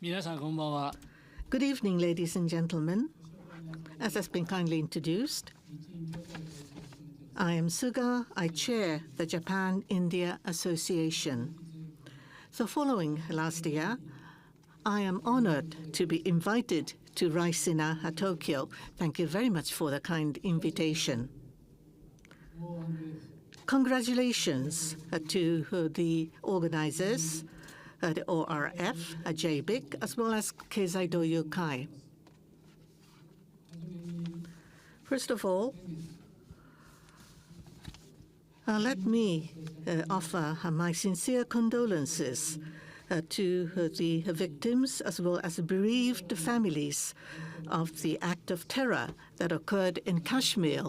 皆さんこんばんは。 Good evening, ladies and gentlemen. As has been kindly introduced, I am Suga. I chair the Japan-India Association. So following last year, I am honored to be invited to Raisina, Tokyo. Thank you very much for the kind invitation. Congratulations to the organizers, the ORF, JBIC, as well as Keizai Doyu Kai. First of all, let me offer my sincere condolences to the victims as well as bereaved families of the act of terror that occurred in Kashmir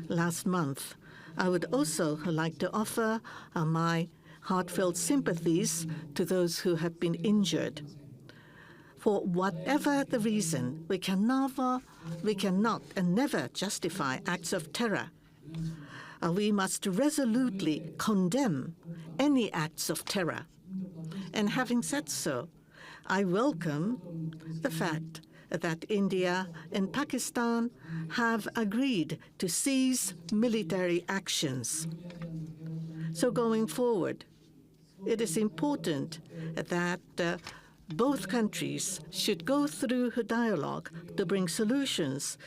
last month. I would also like to offer my heartfelt sympathies to those who have been injured. For whatever the reason, we cannot and never justify acts of terror. We must resolutely condemn any acts of terror. And having said so, I welcome the fact that India and Pakistan have agreed to cease military actions. So going forward, it is important that both countries should go through a dialogue to bring solutions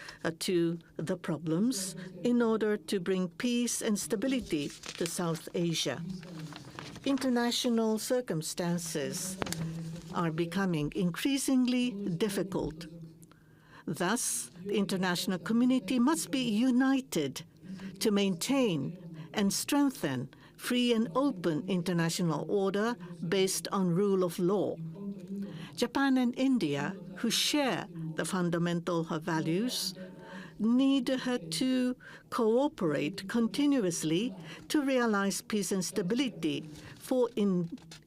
to the problems in order to bring peace and stability to South Asia. International circumstances are becoming increasingly difficult. Thus, the international community must be united to maintain and strengthen free and open international order based on rule of law. Japan and India, who share the fundamental values, need to cooperate continuously to realize peace and stability for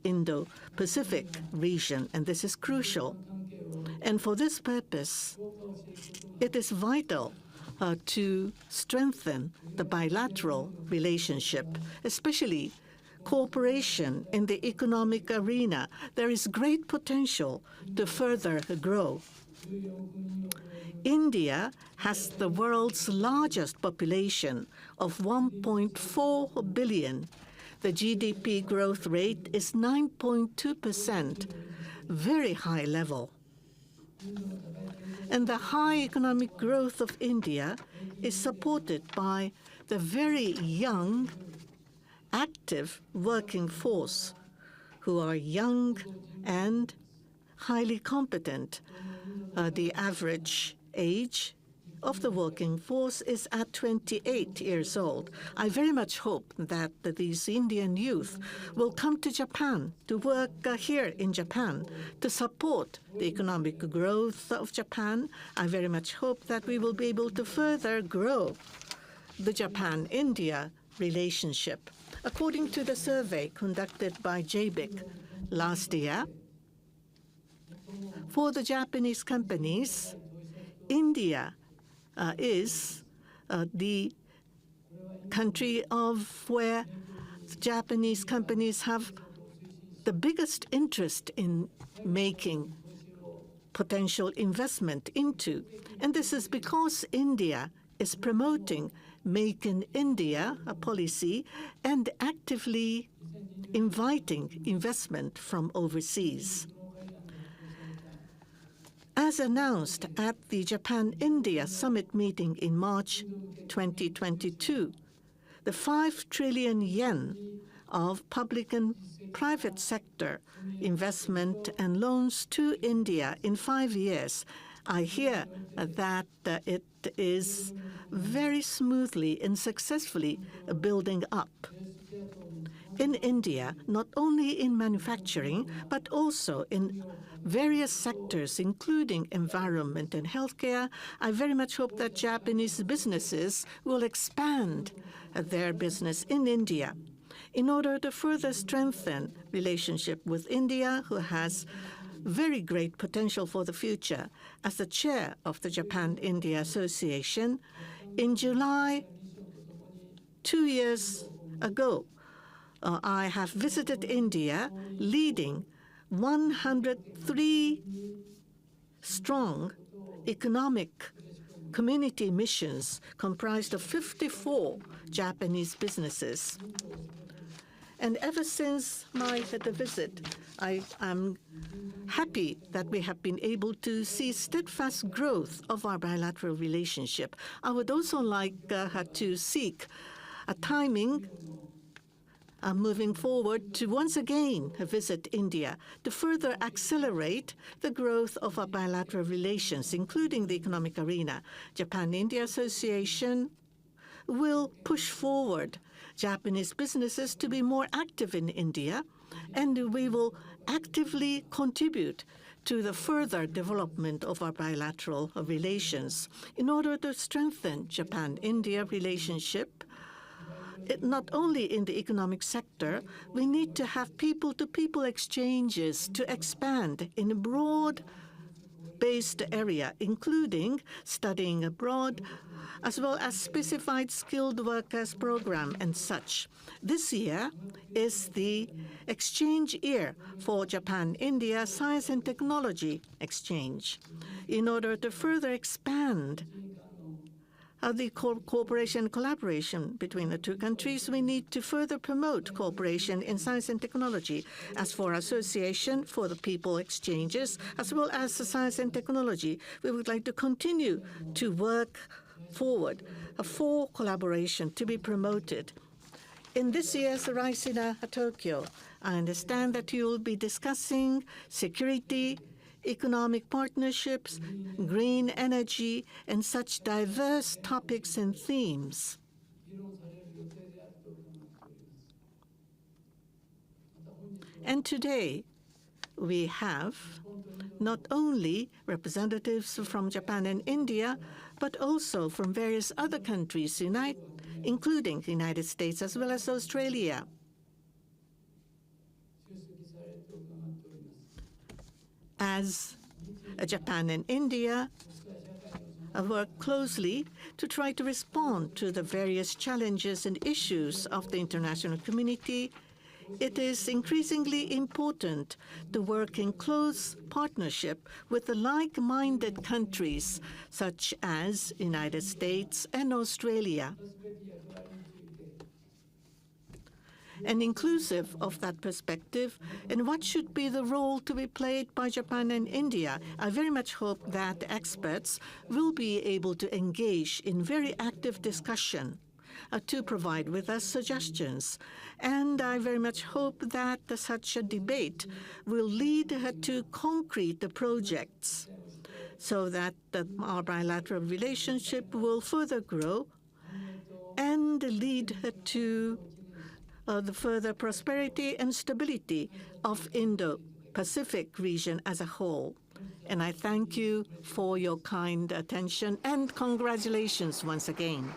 Indo-Pacific region, and this is crucial. And for this purpose, it is vital to strengthen the bilateral relationship, especially cooperation in the economic arena. There is great potential to further grow. India has the world's largest population of 1.4 billion. The GDP growth rate is 9.2%, very high level. And the high economic growth of India is supported by the very young, active working force who are young and highly competent. The average age of the working force is at 28 years old. I very much hope that these Indian youth will come to Japan to work here in Japan to support the economic growth of Japan. I very much hope that we will be able to further grow the Japan-India relationship. According to the survey conducted by JBIC last year, for the Japanese companies, India is the country where Japanese companies have the biggest interest in making potential investment into. And this is because India is promoting Make in India policy and actively inviting investment from overseas. As announced at the Japan-India Summit meeting in March 2022, the 5 trillion yen of public and private sector investment and loans to India in 5 years, I hear that it is very smoothly and successfully building up. In India, not only in manufacturing, but also in various sectors, including environment and healthcare, I very much hope that Japanese businesses will expand their business in India in order to further strengthen relationship with India, who has very great potential for the future. As the chair of the Japan-India Association, in July 2 years ago, I have visited India leading 103 strong economic community missions comprised of 54 Japanese businesses. And ever since my visit, I am happy that we have been able to see steadfast growth of our bilateral relationship. I would also like to seek a timing moving forward to once again visit India to further accelerate the growth of our bilateral relations, including the economic arena. Japan-India Association will push forward Japanese businesses to be more active in India, and we will actively contribute to the further development of our bilateral relations. In order to strengthen Japan-India relationship, not only in the economic sector, we need to have people-to-people exchanges to expand in a broad-based area, including studying abroad, as well as specified skilled workers program and such. This year is the exchange year for Japan-India Science and Technology Exchange. In order to further expand the cooperation and collaboration between the two countries, we need to further promote cooperation in science and technology. As for Association for the People Exchanges, as well as science and technology, we would like to continue to work forward for collaboration to be promoted. In this year's Raisina Tokyo, I understand that you will be discussing security, economic partnerships, green energy, and such diverse topics and themes. And today, we have not only representatives from Japan and India, but also from various other countries, including the United States as well as Australia. As Japan and India work closely to try to respond to the various challenges and issues of the international community, it is increasingly important to work in close partnership with the like-minded countries such as the United States and Australia. And inclusive of that perspective, and what should be the role to be played by Japan and India, I very much hope that experts will be able to engage in very active discussion to provide with us suggestions. And I very much hope that such a debate will lead to concrete projects so that our bilateral relationship will further grow and lead to the further prosperity and stability of Indo-Pacific region as a whole. And I thank you for your kind attention and congratulations once again.